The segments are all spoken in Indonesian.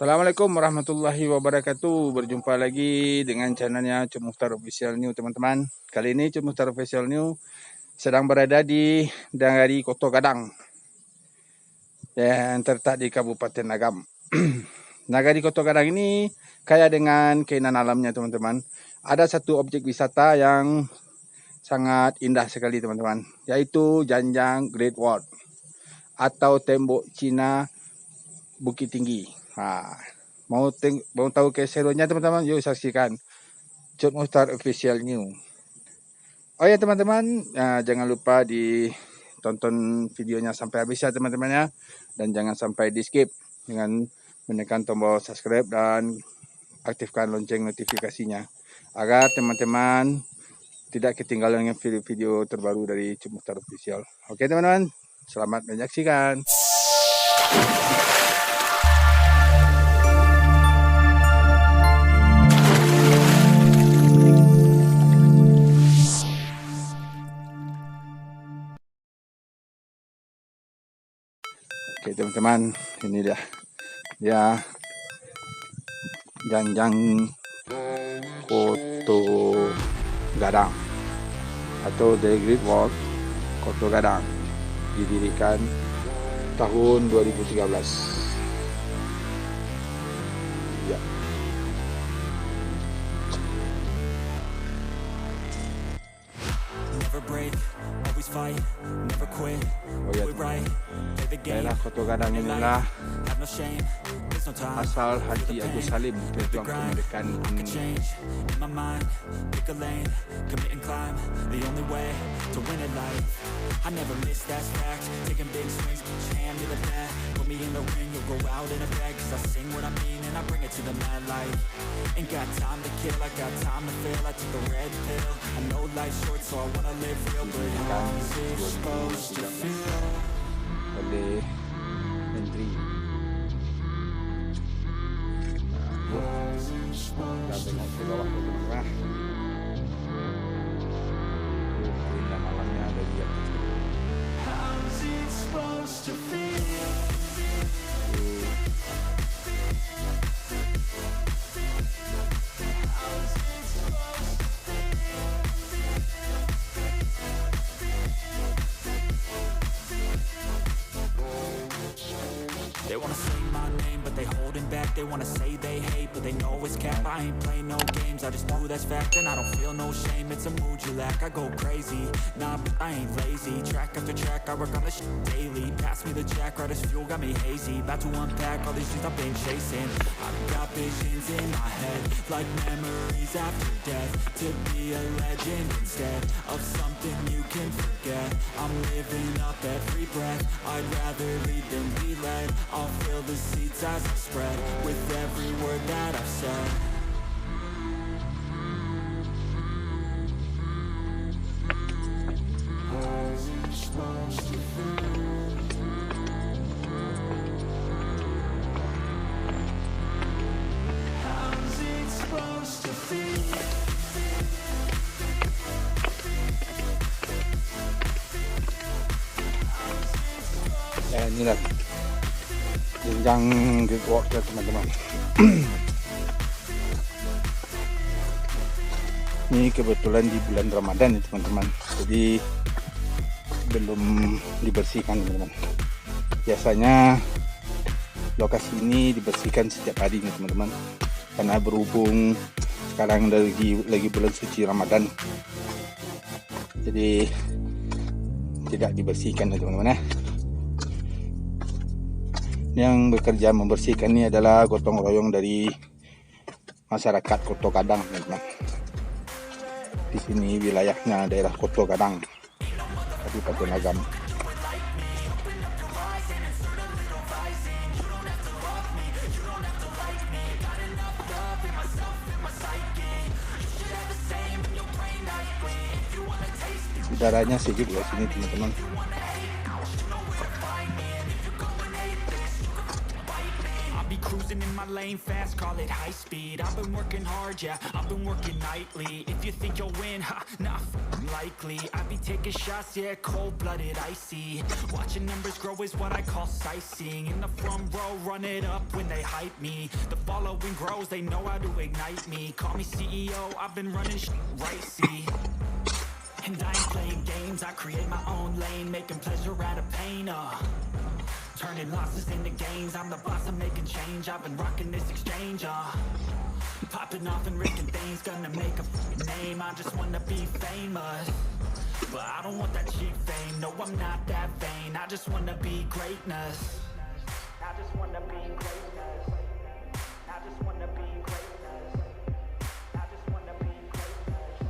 Assalamualaikum warahmatullahi wabarakatuh. Berjumpa lagi dengan channelnya Cuk Muhtar Official New, teman-teman. Kali ini Cuk Muhtar Official New sedang berada di Kota Gadang yang terletak di Kabupaten Agam. Nagari Kota Gadang ini kaya dengan keindahan alamnya, teman-teman. Ada satu objek wisata yang sangat indah sekali, teman-teman, yaitu Janjang Great Wall atau Tembok Cina Bukittinggi. Mau tahu keseruannya, teman-teman? Yuk saksikan Cuk Muhtar Official New. Oh ya, teman-teman, jangan lupa ditonton videonya sampai habis ya, teman-teman ya. Dan jangan sampai di skip dengan menekan tombol subscribe dan aktifkan lonceng notifikasinya agar teman-teman tidak ketinggalan dengan video-video terbaru dari Cuk Muhtar Official. Oke, teman-teman, selamat menyaksikan. Oke, teman-teman, ini dia Janjang Kota Gadang atau The Great Wall Kota Gadang, didirikan tahun 2013. Ya. Oh ya, daerah Kota Gadang inilah asal H.Agus Salim, pejuang kemerdekaan ini. Oleh Menteri kita tengok ke bawah dulu lah. Indah malamnya ada di atas. They wanna say my name, but they holding back. They wanna say they hate, but they know it's cap. I ain't play no games, I just do that's fact. And I don't feel no shame, it's a mood you lack. I go crazy, nah, but I ain't lazy. Track after track, I work on this shit daily. Pass me the jack, right as fuel, got me hazy. About to unpack all these things I've been chasing. I've got visions in my head, like memories after death. To be a legend instead of something you can forget. I'm living up every breath, I'd rather lead than be led. I'll fill the seats as I spread with every word that I've said. Ya, inilah Janjang Great Wall ya, teman-teman. Ini kebetulan di bulan Ramadan ya, teman-teman. Jadi belum dibersihkan, teman-teman. Biasanya lokasi ini dibersihkan setiap hari nih, teman-teman. Karena berhubung sekarang lagi bulan suci Ramadan, jadi tidak dibersihkan ya, teman-teman ya. Yang bekerja membersihkan ini adalah gotong royong dari masyarakat Kota Gadang, teman-teman. Di sini wilayahnya daerah Kota Gadang, Kabupaten Agam. Udaranya sejuk ya sini, teman-teman. Be cruising in my lane fast, call it high speed. I've been working hard, yeah, I've been working nightly. If you think you'll win, ha, nah, likely. I be taking shots, yeah, cold-blooded, icy. Watching numbers grow is what I call sightseeing. In the front row, run it up when they hype me. The following grows, they know how to ignite me. Call me CEO, I've been running right, see. And I ain't playing games, I create my own lane, making pleasure out of pain, turning losses into gains, I'm the boss, I'm making change, I've been rocking this exchange, popping off and risking things, gonna make a name, I just wanna be famous, but I don't want that cheap fame, no I'm not that vain, I just wanna be greatness, I just wanna be greatness, I just wanna be greatness, I just wanna be greatness.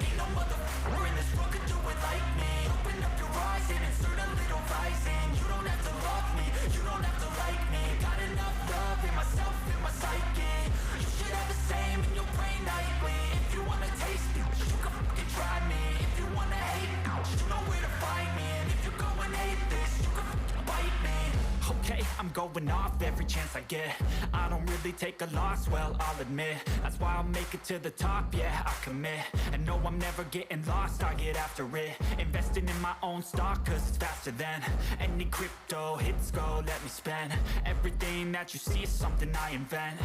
Ain't no motherfucker in this world could do it like me. Open up your eyes and insert a little rising. You don't have to love me, you don't have to like me. Got enough love in myself, in my psyche. You should have the same in your brain nightly. If you wanna taste it, you can fucking try me. If you wanna hate it, you know where to find me. And if you go and hate this, you can fucking bite me. Okay, I'm going off every chance I get. I don't really take a loss, well, I'll admit. That's why I'll make it to the top, yeah, I commit. And no, I'm never getting lost, I get after it. Investing in my own stock, cause it's faster than any crypto hits go, let me spend. Everything that you see is something I invent.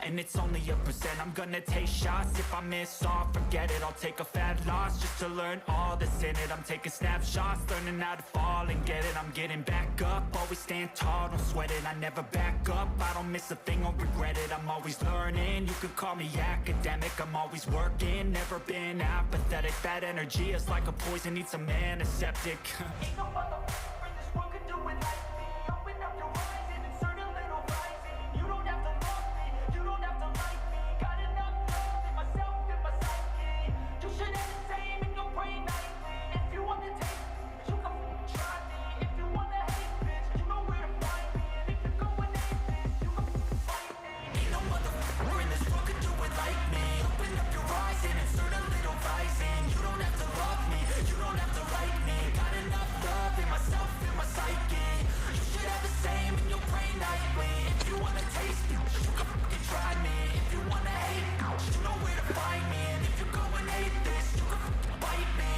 And it's only a percent, I'm gonna take shots. If I miss all, forget it, I'll take a fat loss just to learn all that's in it. I'm taking snapshots, learning how to fall and get it. I'm getting back up, always stand tall, don't sweat it. I never back up, I don't miss a thing or regret it. I'm always learning, you could call me academic. I'm always working, never been apathetic. That energy is like a poison, needs some antiseptic. Ain't no motherfucker in this world could do it like me. Open up your eyes and insert a little rising. You don't have to love me, you don't have to like me. Got enough love in myself, in my psyche. You should have the same in your brain nightly. If you want to taste it, you can fucking try me. If you want to hate bitch, you know where to find me. And if you go and hate this, you can fucking fight me. Ain't no motherfucker in this world could do it like me. Open up your eyes and insert a little rising. You don't have to love me, you don't have to like me. Got enough love in myself, in my psyche. You should have the same in your brain nightly. If you want to taste it, you can fucking try me. If you want to hate it, you know where to find me. And if you go and hate this, you can fucking bite me.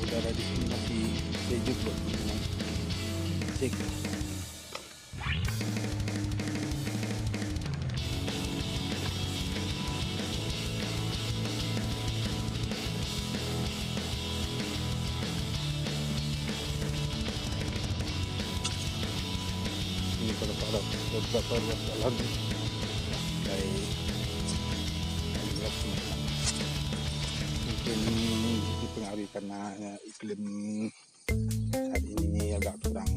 udara di sini masih sejuk loh, teman-teman. Asik. beberapa ruas jalan baik mungkin dipengaruhi karena iklim saat ini agak kurang